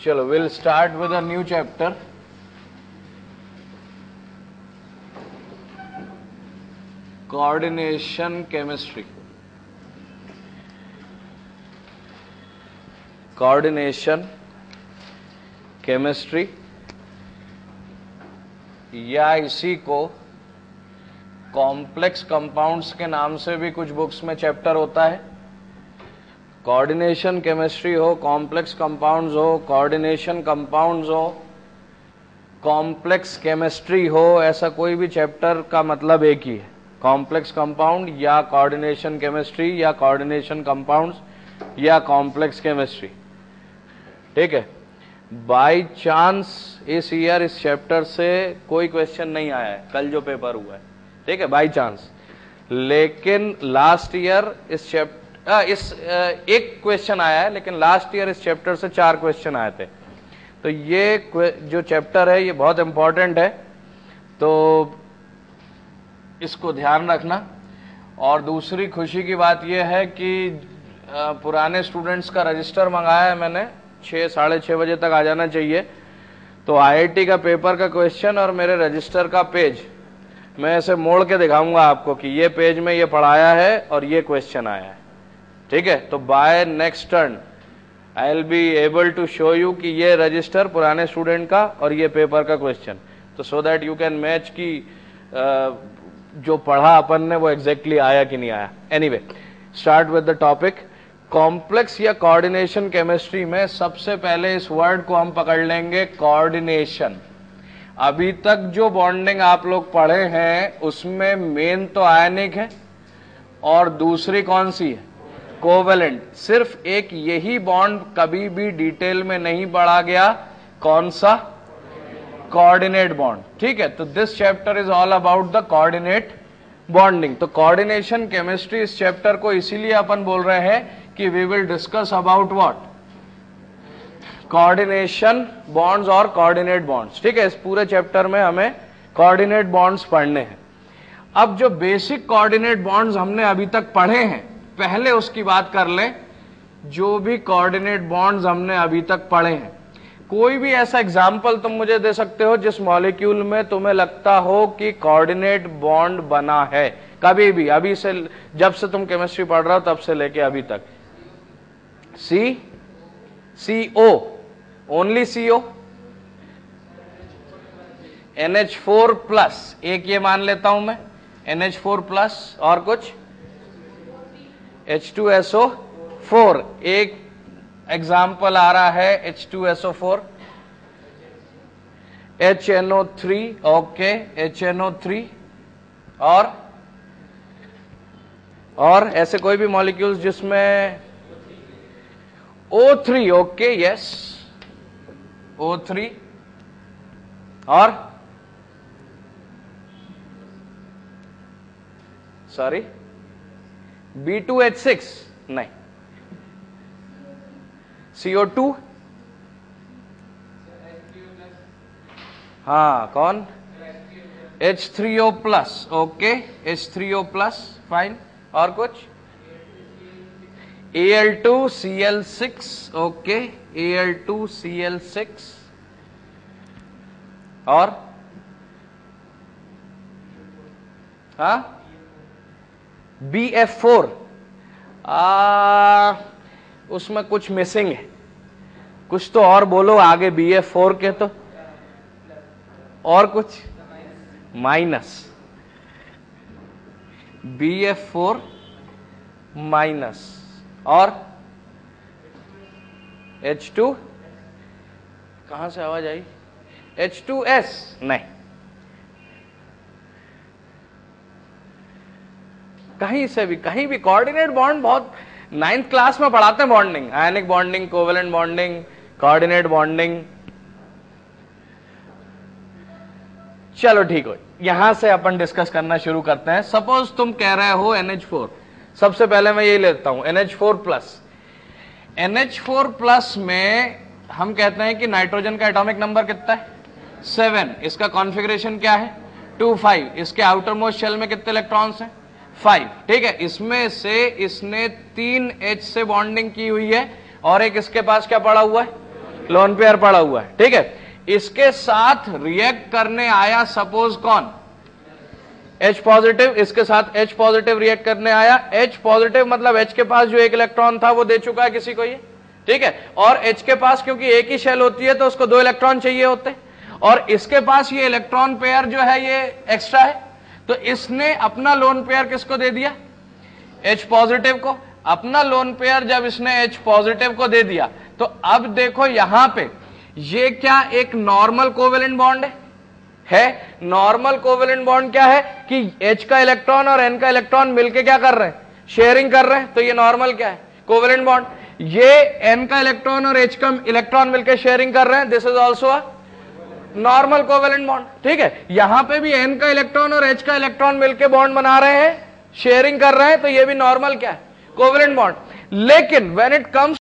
चलो will start with a new chapter. Coordination chemistry. Coordination chemistry या इसी को कॉम्प्लेक्स कंपाउंड्स के नाम से भी कुछ बुक्स में चैप्टर होता है. कोऑर्डिनेशन केमिस्ट्री हो, कॉम्प्लेक्स कंपाउंड्स हो, कोऑर्डिनेशन कंपाउंड्स हो, कॉम्प्लेक्स केमिस्ट्री हो, ऐसा कोई भी चैप्टर का मतलब एक ही है. कॉम्प्लेक्स कंपाउंड या कोऑर्डिनेशन केमिस्ट्री या कोऑर्डिनेशन कंपाउंड्स या कॉम्प्लेक्स केमिस्ट्री. ठीक है. बाय चांस इस ईयर इस चैप्टर से कोई क्वेश्चन नहीं आया है कल जो पेपर हुआ है. ठीक है, बाय चांस. लेकिन लास्ट ईयर इस चैप्टर एक क्वेश्चन आया है, लेकिन लास्ट ईयर इस चैप्टर से 4 क्वेश्चन आए थे. तो ये जो चैप्टर है ये बहुत इंपॉर्टेंट है, तो इसको ध्यान रखना. और दूसरी खुशी की बात यह है कि पुराने स्टूडेंट्स का रजिस्टर मंगाया है मैंने. 6 साढ़े 6 बजे तक आ जाना चाहिए. तो आईआईटी का पेपर का क्वेश्चन और मेरे रजिस्टर का पेज मैं ऐसे मोड़ के दिखाऊंगा आपको कि ये पेज में ये पढ़ाया है और ये क्वेश्चन आया है. ठीक है. तो by next turn I will be able to show you कि ये रजिस्टर पुराने स्टूडेंट का और ये पेपर का क्वेश्चन, तो so that you can match कि जो पढ़ा अपन ने वो एग्जैक्टली आया कि नहीं आया. Anyway, start with the topic. Complex या कोऑर्डिनेशन केमिस्ट्री में सबसे पहले इस वर्ड को हम पकड़ लेंगे, कोऑर्डिनेशन. अभी तक जो बॉन्डिंग आप लोग पढ़े हैं उसमें मेन तो आयनिक है और दूसरी कौन सी है, कोवेलेंट. सिर्फ एक यही बॉन्ड कभी भी डिटेल में नहीं पढ़ा गया, कौन सा, कोऑर्डिनेट बॉन्ड. ठीक है. तो this chapter is all about the coordinate bonding. तो कोऑर्डिनेशन केमिस्ट्री इस चैप्टर को इसीलिए अपन बोल रहे हैं कि we will discuss about what, coordination bonds और कोऑर्डिनेट बॉन्ड्स. ठीक है. इस पूरे चैप्टर में हमें कोऑर्डिनेट बॉन्ड्स पढ़ने हैं. अब जो बेसिक कोऑर्डिनेट बॉन्ड्स हमने अभी तक पढ़े हैं पहले उसकी बात कर लें. जो भी कोऑर्डिनेट बॉन्ड्स हमने अभी तक पढ़े हैं, कोई भी ऐसा एग्जाम्पल तुम मुझे दे सकते हो जिस मॉलिक्यूल में तुम्हें लगता हो कि कोऑर्डिनेट बॉन्ड बना है कभी भी, अभी से जब से तुम केमिस्ट्री पढ़ रहे हो तब से लेके अभी तक. CO, only CO, NH4 plus, एक ये मान लेता हूं मैं NH4 प्लस, और कुछ H2SO4. एक एग्जाम्पल आ रहा है H2SO4. HNO3, okay, HNO3. और ऐसे कोई भी मॉलिक्यूल्स जिसमें O3, ओके, यस, O3. और सॉरी, B2H6 नहीं, CO2, हाँ, कौन, H3O plus, okay, H3O plus, fine. और कुछ, Al2Cl6, ओके, Al2Cl6. और हाँ, BF4, उसमें कुछ मिसिंग है, कुछ तो और बोलो आगे BF4 के. तो और कुछ माइनस, BF4 माइनस. और H2, कहां से आवाज आई, H2S नहीं, कहीं से भी, कहीं भी. कोऑर्डिनेट बॉन्ड बहुत 9th क्लास में पढ़ाते हैं, bonding, ionic bonding, covalent bonding, coordinate bonding. चलो ठीक हो, यहां से अपन डिस्कस करना शुरू करते हैं. सपोज तुम कह रहे हो NH4, सबसे पहले मैं यही लेता हूं NH4 प्लस. NH4 प्लस में हम कहते हैं कि नाइट्रोजन का एटॉमिक नंबर कितना है, 7. इसका कॉन्फ़िगरेशन क्या है, 2,5. इसके आउटर मोस्ट शेल में कितने इलेक्ट्रॉन्स हैं, 5. ठीक है. इसमें से इसने 3 H से बॉन्डिंग की हुई है और एक इसके पास क्या पड़ा हुआ है, लोन पेयर पड़ा हुआ है, ठीक है। इसके साथ रिएक्ट करने आया सपोज कौन, H पॉजिटिव, इसके साथ H पॉजिटिव रिएक्ट करने आया। H पॉजिटिव मतलब H के पास जो एक इलेक्ट्रॉन था वो दे चुका है किसी को ये, ठीक है। और H के पास क्योंकि एक ही शेल होती है तो उसको 2 इलेक्ट्रॉन चाहिए होते हैं, और इसके पास ये इलेक्ट्रॉन पेयर जो है ये एक्स्ट्रा है, तो इसने अपना लोन पेयर किसको दे दिया, H पॉजिटिव को। अपना लोन पेयर जब इसने H पॉजिटिव को दे दिया तो अब देखो यहां पे ये क्या एक नॉर्मल कोवेलेंट बॉन्ड है। नॉर्मल कोवेलेंट बॉन्ड क्या है कि H का इलेक्ट्रॉन और N का इलेक्ट्रॉन मिलके क्या कर रहे हैं, शेयरिंग कर रहे हैं, तो ये नॉर्मल क्या है, कोवेलेंट बॉन्ड। ये N का इलेक्ट्रॉन और H का इलेक्ट्रॉन मिलकर शेयरिंग कर रहे हैं, this is also a normal covalent bond, ठीक है। यहां पे भी N का इलेक्ट्रॉन और H का इलेक्ट्रॉन मिलकर बॉन्ड बना रहे हैं, शेयरिंग कर रहे हैं, तो ये भी नॉर्मल क्या है, कोवेलेंट बॉन्ड। लेकिन व्हेन इट कम्स